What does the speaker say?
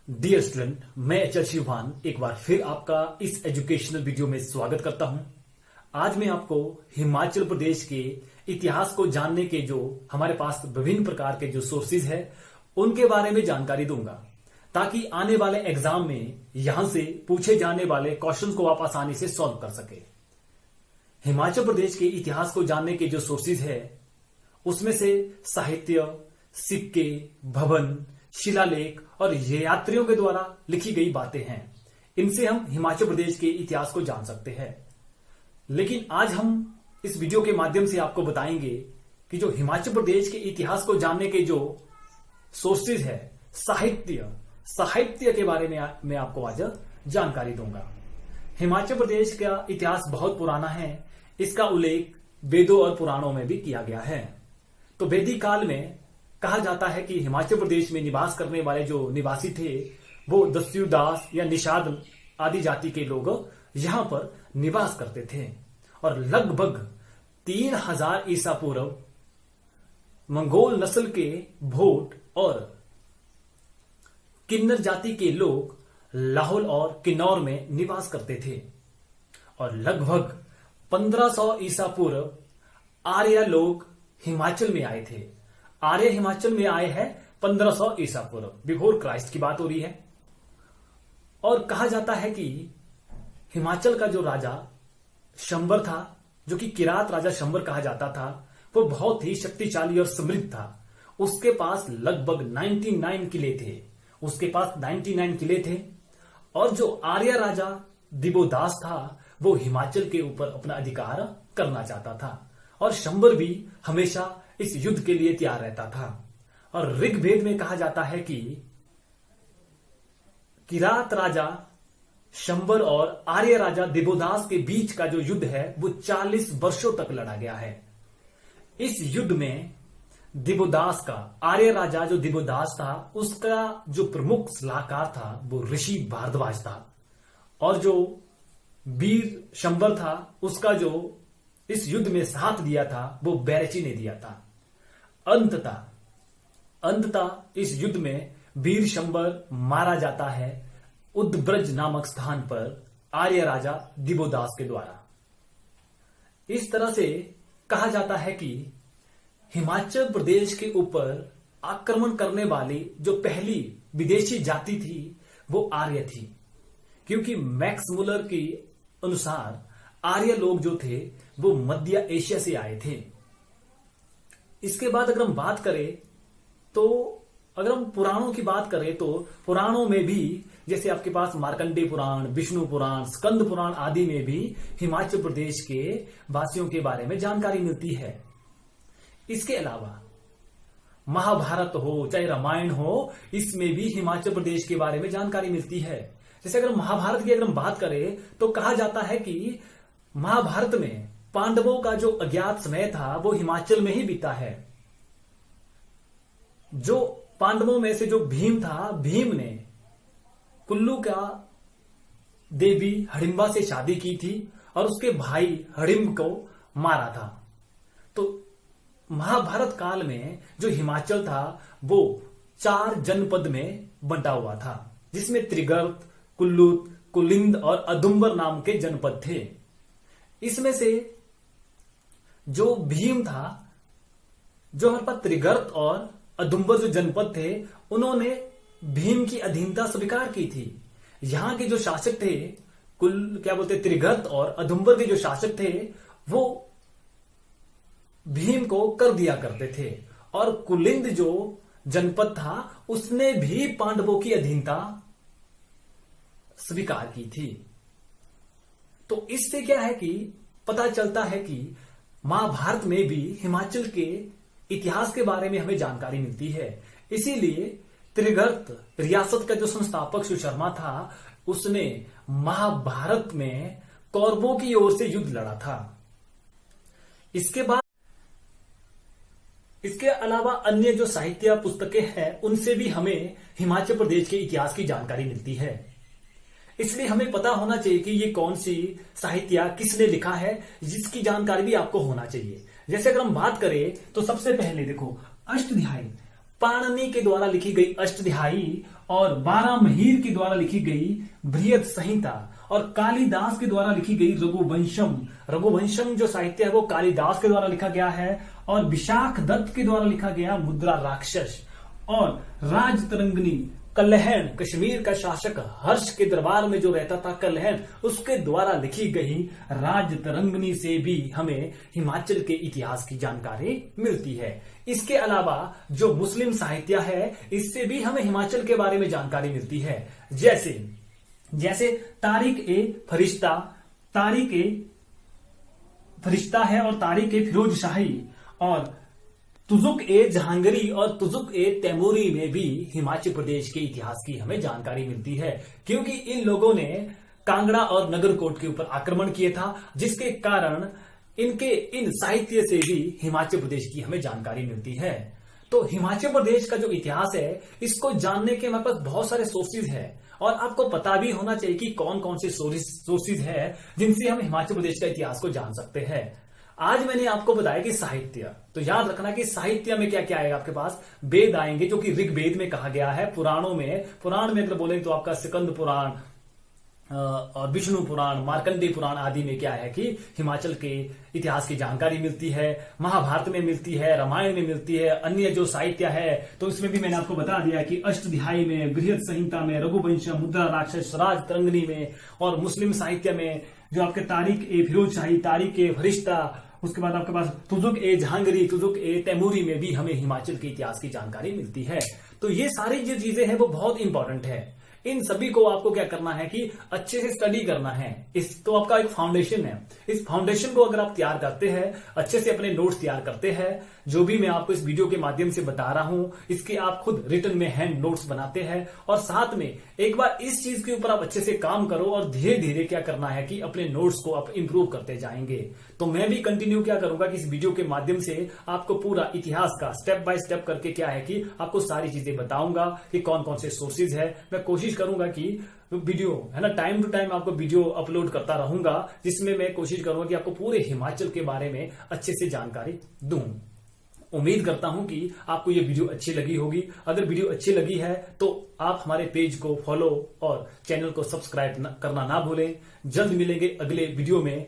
Dear student, मैं HL Shivan एक बार फिर आपका इस एजुकेशनल वीडियो में स्वागत करता हूं। आज मैं आपको हिमाचल प्रदेश के इतिहास को जानने के जो हमारे पास विभिन्न प्रकार के जो सोर्सेज है उनके बारे में जानकारी दूंगा, ताकि आने वाले एग्जाम में यहां से पूछे जाने वाले क्वेश्चंस को आप आसानी से सॉल्व कर सके। हिमाचल प्रदेश के इतिहास को जानने के जो सोर्सेज है उसमें से साहित्य, सिक्के, भवन, शिलालेख और यात्रियों के द्वारा लिखी गई बातें हैं। इनसे हम हिमाचल प्रदेश के इतिहास को जान सकते हैं। लेकिन आज हम इस वीडियो के माध्यम से आपको बताएंगे कि जो हिमाचल प्रदेश के इतिहास को जानने के जो सोर्सेज है, साहित्य के बारे में मैं आपको आज जानकारी दूंगा। हिमाचल प्रदेश का इतिहास बहुत पुराना है। इसका उल्लेख वेदों और पुराणों में भी किया गया है। तो वैदिक काल में कहा जाता है कि हिमाचल प्रदेश में निवास करने वाले जो निवासी थे वो दस्युदास या निषाद आदि जाति के लोग यहां पर निवास करते थे और लगभग 3000 ईसा पूर्व मंगोल नस्ल के भोट और किन्नर जाति के लोग लाहौल और किन्नौर में निवास करते थे और लगभग 1500 ईसा पूर्व आर्य लोग हिमाचल में आए थे। आर्य हिमाचल में आए हैं 1500 ईसा पूर्व, बिफोर क्राइस्ट की बात हो रही है। और कहा जाता है कि हिमाचल का जो राजा शंबर था, जो कि किरात राजा शंबर कहा जाता था, वो बहुत ही शक्तिशाली और समृद्ध था। उसके पास लगभग 99 किले थे। और जो आर्य राजा दिबोदास था वो हिमाचल के ऊपर अपना अधिकार करना चाहता था और शंबर भी हमेशा इस युद्ध के लिए तैयार रहता था। और ऋग्वेद में कहा जाता है कि किरात राजा शंबर और आर्य राजा दिबोदास के बीच का जो युद्ध है वो 40 वर्षों तक लड़ा गया है। इस युद्ध में दिबोदास का, आर्य राजा जो दिबोदास था, उसका जो प्रमुख सलाहकार था वो ऋषि भारद्वाज था और जो वीर शंबर था उसका जो इस युद्ध में साथ दिया था वो बैरची ने दिया था। अंततः इस युद्ध में वीर शंबर मारा जाता है उद्ब्रज नामक स्थान पर आर्य राजा दिबोदास के द्वारा। इस तरह से कहा जाता है कि हिमाचल प्रदेश के ऊपर आक्रमण करने वाली जो पहली विदेशी जाति थी वो आर्य थी, क्योंकि मैक्स मुलर के अनुसार आर्य लोग जो थे वो मध्य एशिया से आए थे। इसके बाद अगर हम बात करें तो अगर हम पुराणों की बात करें तो पुराणों में भी, जैसे आपके पास मार्कंडेय पुराण, विष्णु पुराण, स्कंद पुराण आदि में भी हिमाचल प्रदेश के वासियों के बारे में जानकारी मिलती है। इसके अलावा महाभारत हो चाहे रामायण हो, इसमें भी हिमाचल प्रदेश के बारे में जानकारी मिलती है। जैसे अगर महाभारत की अगर हम बात करें तो कहा जाता है कि महाभारत में पांडवों का जो अज्ञात समय था वो हिमाचल में ही बीता है। जो पांडवों में से जो भीम था, भीम ने कुल्लू का देवी हडिम्बा से शादी की थी और उसके भाई हडिम्ब को मारा था। तो महाभारत काल में जो हिमाचल था वो 4 जनपद में बंटा हुआ था, जिसमें त्रिगर्त, कुल्लू, कुलिंद और अदुम्बर नाम के जनपद थे। इसमें से जो भीम था, जो हमारे पास त्रिगर्त और अदुम्बर जो जनपद थे, उन्होंने भीम की अधीनता स्वीकार की थी। यहां के जो शासक थे, त्रिगर्त और अदुम्बर के जो शासक थे वो भीम को कर दिया करते थे। और कुलिंद जो जनपद था उसने भी पांडवों की अधीनता स्वीकार की थी। तो इससे क्या है कि पता चलता है कि महाभारत में भी हिमाचल के इतिहास के बारे में हमें जानकारी मिलती है। इसीलिए त्रिगर्त रियासत का जो संस्थापक सुशर्मा था उसने महाभारत में कौरवों की ओर से युद्ध लड़ा था। इसके अलावा अन्य जो साहित्य पुस्तकें हैं उनसे भी हमें हिमाचल प्रदेश के इतिहास की जानकारी मिलती है। इसलिए हमें पता होना चाहिए कि ये कौन सी साहित्य किसने लिखा है, जिसकी जानकारी भी आपको होना चाहिए। जैसे अगर हम बात करें तो सबसे पहले देखो, अष्टाध्यायी पाणिनि के द्वारा लिखी गई अष्टध्यायी और बारामहीर के द्वारा लिखी गई बृहद संहिता और कालिदास के द्वारा लिखी गई रघुवंशम। रघुवंशम जो साहित्य है वो कालिदास के द्वारा लिखा गया है और विशाख दत्त के द्वारा लिखा गया मुद्रा राक्षस और राजतरंगिणी कल्हण, कश्मीर का शासक हर्ष के दरबार में जो रहता था कल्हण, उसके द्वारा लिखी गई राजतरंगिणी से भी हमें हिमाचल के इतिहास की जानकारी मिलती है। इसके अलावा जो मुस्लिम साहित्य है इससे भी हमें हिमाचल के बारे में जानकारी मिलती है। जैसे तारीख ए फरिश्ता है और तारीख ए फिरोज शाही और तुजुक ए जहांगीरी और तुजुक ए तैमूरी में भी हिमाचल प्रदेश के इतिहास की हमें जानकारी मिलती है, क्योंकि इन लोगों ने कांगड़ा और नगरकोट के ऊपर आक्रमण किया था, जिसके कारण इनके इन साहित्य से भी हिमाचल प्रदेश की हमें जानकारी मिलती है। तो हिमाचल प्रदेश का जो इतिहास है इसको जानने के हमारे पास बहुत सारे सोर्सेज है और आपको पता भी होना चाहिए कि कौन कौन से सोर्सेज है जिनसे हम हिमाचल प्रदेश का इतिहास को जान सकते हैं। आज मैंने आपको बताया कि साहित्य, तो याद रखना कि साहित्य में क्या क्या आएगा आपके पास, वेद आएंगे जो कि ऋग्वेद में कहा गया है, पुराण में अगर बोले तो आपका स्कंद पुराण और विष्णु पुराण, मार्कंडेय पुराण आदि में क्या है कि हिमाचल के इतिहास की जानकारी मिलती है, महाभारत में मिलती है, रामायण में मिलती है, अन्य जो साहित्य है तो इसमें भी मैंने आपको बता दिया कि अष्टध्यायी में, बृहद संहिता में, रघुवंशम, मुद्रा राक्षस, राजतरंगिणी में और मुस्लिम साहित्य में जो आपके तारीख ए फिरोज शाही, तारीख ए फरिश्ता, उसके बाद आपके पास तुजुक ए जहांगीरी, तुजुक ए तैमूरी में भी हमें हिमाचल के इतिहास की जानकारी मिलती है। तो ये सारी जो चीजें हैं वो बहुत इंपॉर्टेंट है। इन सभी को आपको क्या करना है कि अच्छे से स्टडी करना है। इस तो आपका एक फाउंडेशन है, इस फाउंडेशन को अगर आप तैयार करते हैं, अच्छे से अपने नोट्स तैयार करते हैं, जो भी मैं आपको इस वीडियो के माध्यम से बता रहा हूं इसके आप खुद रिटन में हैंड नोट्स बनाते हैं और साथ में एक बार इस चीज के ऊपर आप अच्छे से काम करो और धीरे धीरे क्या करना है कि अपने नोट्स को आप इंप्रूव करते जाएंगे। तो मैं भी कंटिन्यू क्या करूंगा कि इस वीडियो के माध्यम से आपको पूरा इतिहास का स्टेप बाय स्टेप करके क्या है कि आपको सारी चीजें बताऊंगा कि कौन कौन से सोर्सेज है। मैं कोशिश करूंगा कि वीडियो है ना, टाइम टू टाइम आपको वीडियो अपलोड करता रहूंगा, जिसमें मैं कोशिश करूंगा कि आपको पूरे हिमाचल के बारे में अच्छे से जानकारी दूं। उम्मीद करता हूं कि आपको ये वीडियो अच्छी लगी होगी। अगर वीडियो अच्छी लगी है तो आप हमारे पेज को फॉलो और चैनल को सब्सक्राइब करना ना भूलें। जल्द मिलेंगे अगले वीडियो में।